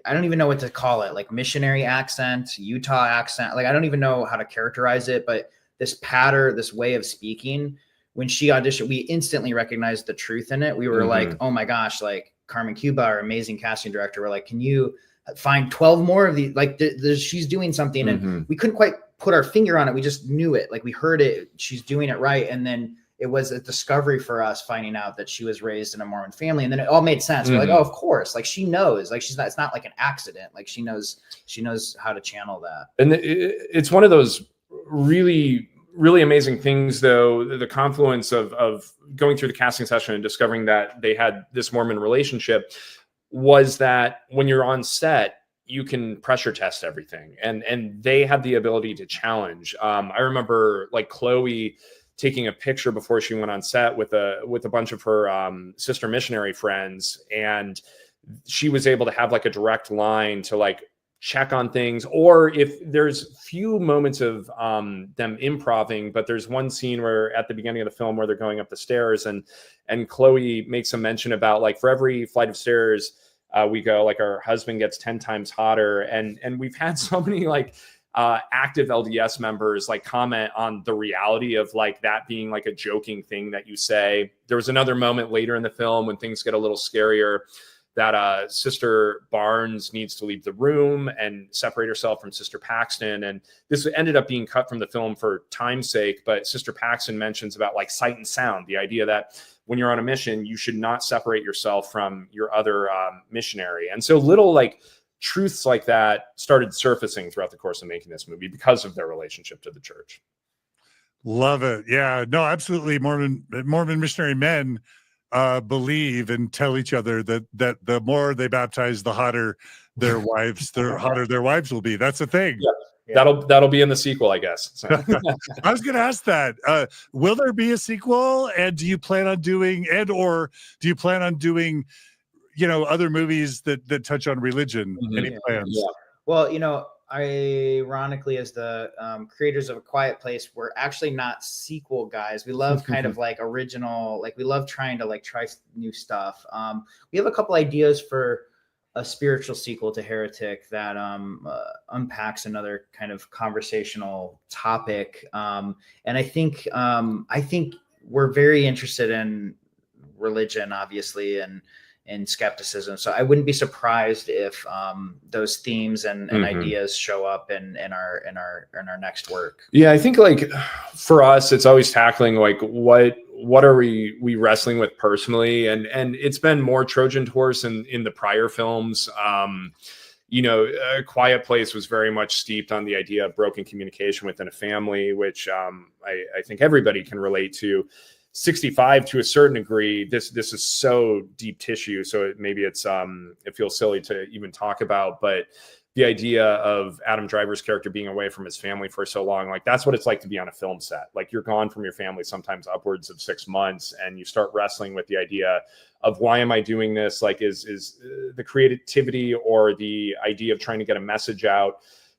I don't even know what to call it, like missionary accent, Utah accent. Like, I don't even know how to characterize it, but this pattern, this way of speaking, when she auditioned, we instantly recognized the truth in it. We were like, oh my gosh, like Carmen Cuba, our amazing casting director, we're like, can you find 12 more of these? Like she's doing something, and we couldn't quite put our finger on it. We just knew it. Like, we heard it. She's doing it right. And then it was a discovery for us finding out that she was raised in a Mormon family. And then it all made sense. We're like, oh, of course. Like, she knows, like, it's not like an accident. Like, she knows how to channel that. And it's one of those really, really amazing things, though, the confluence of going through the casting session and discovering that they had this Mormon relationship, was that when you're on set, you can pressure test everything. And they had the ability to challenge. I remember like Chloe taking a picture before she went on set with a bunch of her sister missionary friends, and she was able to have like a direct line to like check on things, or if there's few moments of them improving, but there's one scene where at the beginning of the film where they're going up the stairs, and Chloe makes a mention about like, for every flight of stairs we go, like, our husband gets 10 times hotter, and we've had so many like active LDS members like comment on the reality of like that being like a joking thing that you say. There was another moment later in the film when things get a little scarier, that Sister Barnes needs to leave the room and separate herself from Sister Paxton. And this ended up being cut from the film for time's sake, but Sister Paxton mentions about like sight and sound, the idea that when you're on a mission, you should not separate yourself from your other missionary. And so little like truths like that started surfacing throughout the course of making this movie because of their relationship to the church. Love it. Yeah, no, absolutely. Mormon missionary men believe and tell each other that the more they baptize, the hotter their wives, their wives will be. That's a thing. Yeah. That'll be in the sequel, I guess. So. I was going to ask that. Will there be a sequel? And do you plan on doing other movies that touch on religion? Any plans? Yeah. Well, ironically, as the creators of A Quiet Place, we're actually not sequel guys. We love kind of like original, like we love trying to like try new stuff. We have a couple ideas for a spiritual sequel to Heretic that unpacks another kind of conversational topic. And I think we're very interested in religion, obviously, and and skepticism. So I wouldn't be surprised if those themes and ideas show up in our next work. Yeah, I think like for us, it's always tackling like what are we wrestling with personally, and it's been more Trojan horse in the prior films. A Quiet Place was very much steeped on the idea of broken communication within a family, which I think everybody can relate to. 65 to a certain degree, this is so deep tissue, so maybe it feels silly to even talk about, but the idea of Adam Driver's character being away from his family for so long, like that's what it's like to be on a film set. Like you're gone from your family sometimes upwards of 6 months, and you start wrestling with the idea of why am I doing this? Like is the creativity or the idea of trying to get a message out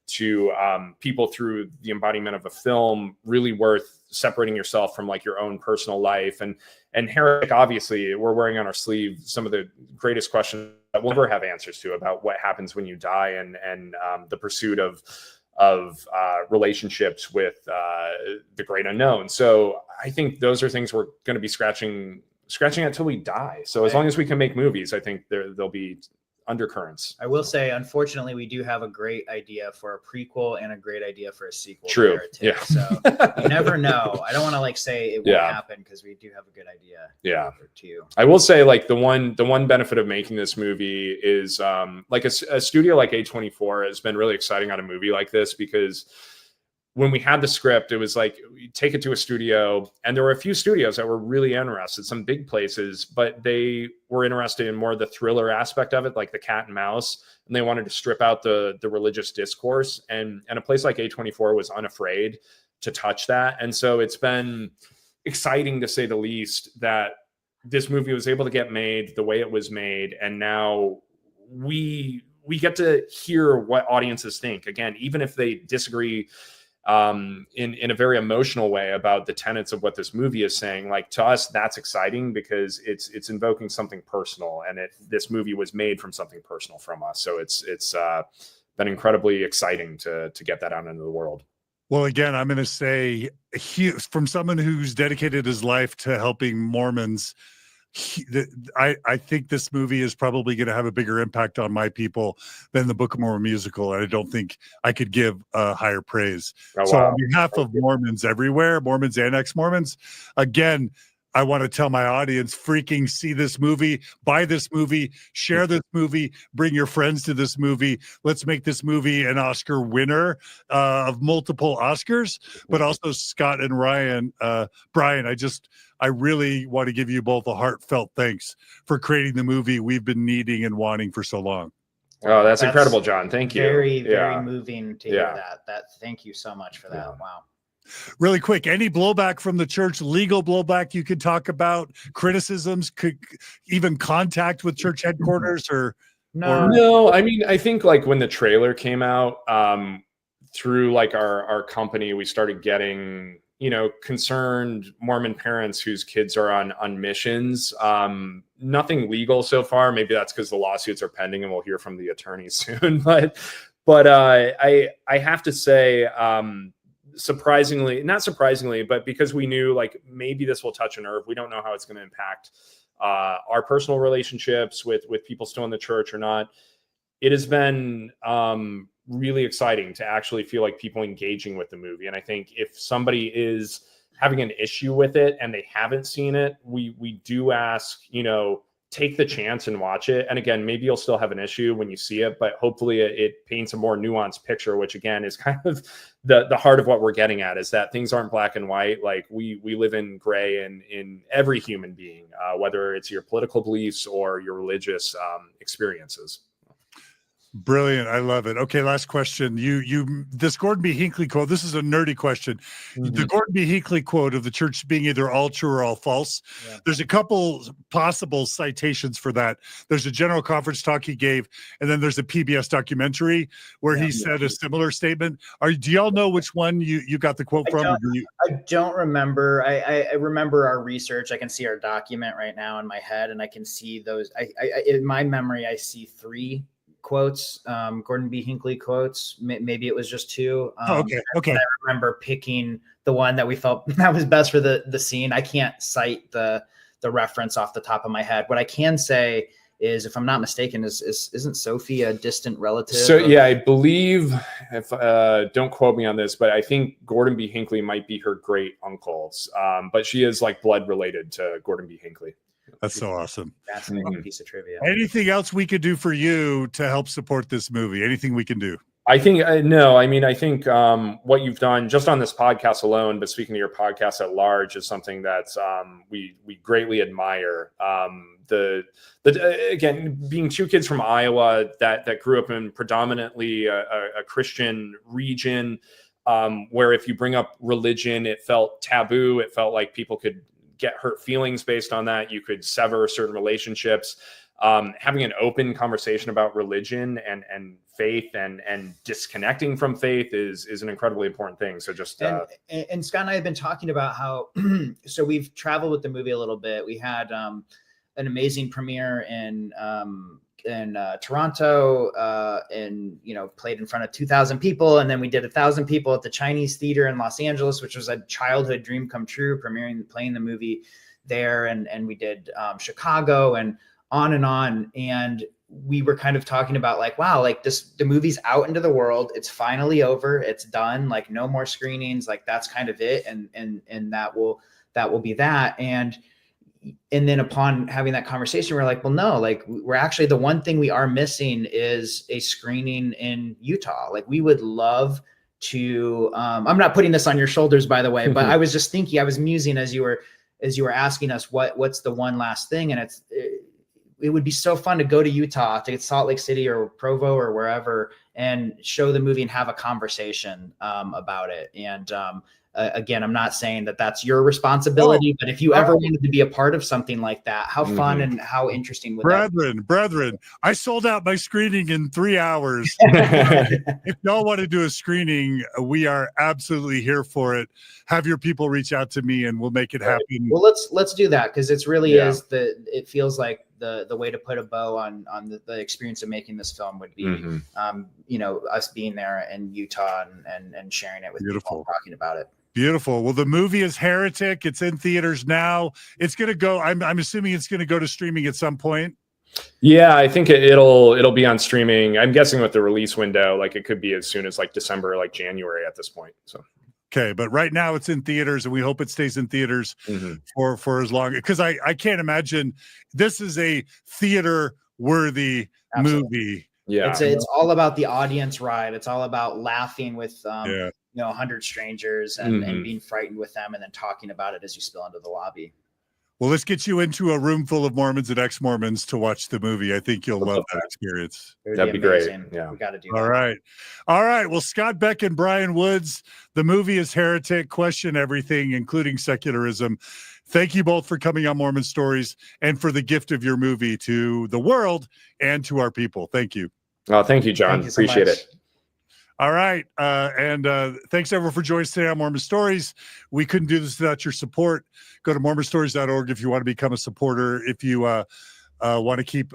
to people through the embodiment of a film really worth separating yourself from like your own personal life? And Heretic, obviously, we're wearing on our sleeve some of the greatest questions that we'll never have answers to about what happens when you die, and the pursuit of relationships with the great unknown. So I think those are things we're going to be scratching at till we die. So as long as we can make movies, I think there'll be undercurrents. I will say, unfortunately, we do have a great idea for a prequel and a great idea for a sequel. True. Heretic. Yeah. So you never know. I don't want to like say it won't happen, because we do have a good idea. Yeah. Too. I will say like the one benefit of making this movie is like a studio like A24 has been really exciting on a movie like this, because when we had the script, it was like, we take it to a studio, and there were a few studios that were really interested, some big places, but they were interested in more the thriller aspect of it, like the cat and mouse, and they wanted to strip out the religious discourse. And a place like A24 was unafraid to touch that. And so it's been exciting, to say the least, that this movie was able to get made the way it was made. And now we get to hear what audiences think. Again, even if they disagree in a very emotional way about the tenets of what this movie is saying, like to us, that's exciting, because it's invoking something personal, and this movie was made from something personal from us. So it's been incredibly exciting to get that out into the world. Well, again, I'm going to say, from someone who's dedicated his life to helping Mormons, I think this movie is probably going to have a bigger impact on my people than the Book of Mormon musical, and I don't think I could give higher praise. Oh, so wow. On behalf of Mormons everywhere, Mormons and ex-Mormons, again, I want to tell my audience, freaking see this movie, buy this movie, share this movie, bring your friends to this movie. Let's make this movie an Oscar winner of multiple Oscars, but also Scott and Brian, I really want to give you both a heartfelt thanks for creating the movie we've been needing and wanting for so long. Oh, that's incredible, John. Thank you. Very moving to hear that. Thank you so much for that. Yeah. Wow. Really quick, any blowback from the church, legal blowback you could talk about, criticisms, could even contact with church headquarters or No, I mean, I think like when the trailer came out, through like our company, we started getting, concerned Mormon parents whose kids are on missions. Nothing legal so far. Maybe that's because the lawsuits are pending and we'll hear from the attorneys soon. But I have to say, not surprisingly, but because we knew like maybe this will touch a nerve. We don't know how it's going to impact our personal relationships with people still in the church or not. It has been really exciting to actually feel like people engaging with the movie. And I think if somebody is having an issue with it and they haven't seen it, we do ask, take the chance and watch it. And again, maybe you'll still have an issue when you see it, but hopefully it paints a more nuanced picture, which again is kind of the heart of what we're getting at, is that things aren't black and white. Like we live in gray in every human being, whether it's your political beliefs or your religious experiences. Brilliant. I love it. Okay, last question. This Gordon B. Hinckley quote, this is a nerdy question. Mm-hmm. The Gordon B. Hinckley quote of the church being either all true or all false. Yeah. There's a couple possible citations for that. There's a general conference talk he gave, and then there's a PBS documentary where he said a similar statement. Do y'all know which one you got the quote from? I don't remember. I remember our research. I can see our document right now in my head, and I can see those. In my memory, I see 3 quotes, Gordon B. Hinckley quotes. Maybe it was just 2. Okay. I remember picking the one that we felt that was best for the scene. I can't cite the reference off the top of my head. What I can say is, if I'm not mistaken, isn't Sophie a distant relative? So yeah, I believe, if don't quote me on this, but I think Gordon B. Hinckley might be her great uncles. But she is like blood related to Gordon B. Hinckley. That's so awesome. That's a fun piece of trivia. Anything else we could do for you to help support this movie? Anything we can do? I think no. I mean, I think what you've done just on this podcast alone, but speaking to your podcast at large, is something that we greatly admire. Again, being two kids from Iowa that grew up in predominantly a Christian region, where if you bring up religion, it felt taboo. It felt like people could get hurt feelings based on that. You could sever certain relationships. Having an open conversation about religion and faith and disconnecting from faith is an incredibly important thing. So just and Scott and I have been talking about how so we've traveled with the movie a little bit. We had an amazing premiere in Toronto, and played in front of 2,000 people, and then we did 1,000 people at the Chinese Theater in Los Angeles, which was a childhood dream come true, playing the movie there, and we did Chicago and on. And we were kind of talking about like, wow, like the movie's out into the world. It's finally over. It's done. Like no more screenings. Like that's kind of it. And that will be that. And then upon having that conversation, we're like, well, no, like we're actually, the one thing we are missing is a screening in Utah. Like we would love to, I'm not putting this on your shoulders, by the way, but I was just thinking, I was musing as you were asking us what's the one last thing. And it would be so fun to go to Utah, to Salt Lake City or Provo or wherever, and show the movie and have a conversation about it. And again, I'm not saying that that's your responsibility, but if you ever wanted to be a part of something like that, how fun and how interesting would that be? Brethren, I sold out my screening in 3 hours. If y'all want to do a screening, we are absolutely here for it. Have your people reach out to me and we'll make it happen. Well, let's do that, because it's really it feels like the way to put a bow on the experience of making this film would be us being there in Utah and sharing it with people, talking about it. Beautiful. Well, the movie is Heretic. It's in theaters now. It's going to go, I'm assuming it's going to go to streaming at some point. Yeah, I think it'll be on streaming. I'm guessing with the release window, like it could be as soon as like December, like January at this point. So okay, but right now it's in theaters, and we hope it stays in theaters for as long, because I can't imagine this is a theater worthy movie. Yeah, it's all about the audience ride. It's all about laughing with 100 strangers and being frightened with them, and then talking about it as you spill into the lobby. Well, let's get you into a room full of Mormons and ex-Mormons to watch the movie. I think you'll love that experience. That'd be great. Yeah, we got to do that. All right. Well, Scott, Beck, and Bryan Woods, the movie is Heretic. Question everything, including secularism. Thank you both for coming on Mormon Stories and for the gift of your movie to the world and to our people. Thank you. Oh, thank you, John. Appreciate it. All right. And thanks, everyone, for joining us today on Mormon Stories. We couldn't do this without your support. Go to mormonstories.org if you want to become a supporter, if you want to keep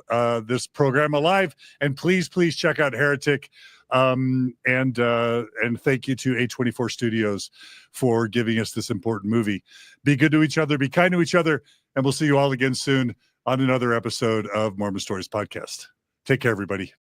this program alive. And please check out Heretic. And thank you to A24 Studios for giving us this important movie. Be good to each other. Be kind to each other. And we'll see you all again soon on another episode of Mormon Stories Podcast. Take care, everybody.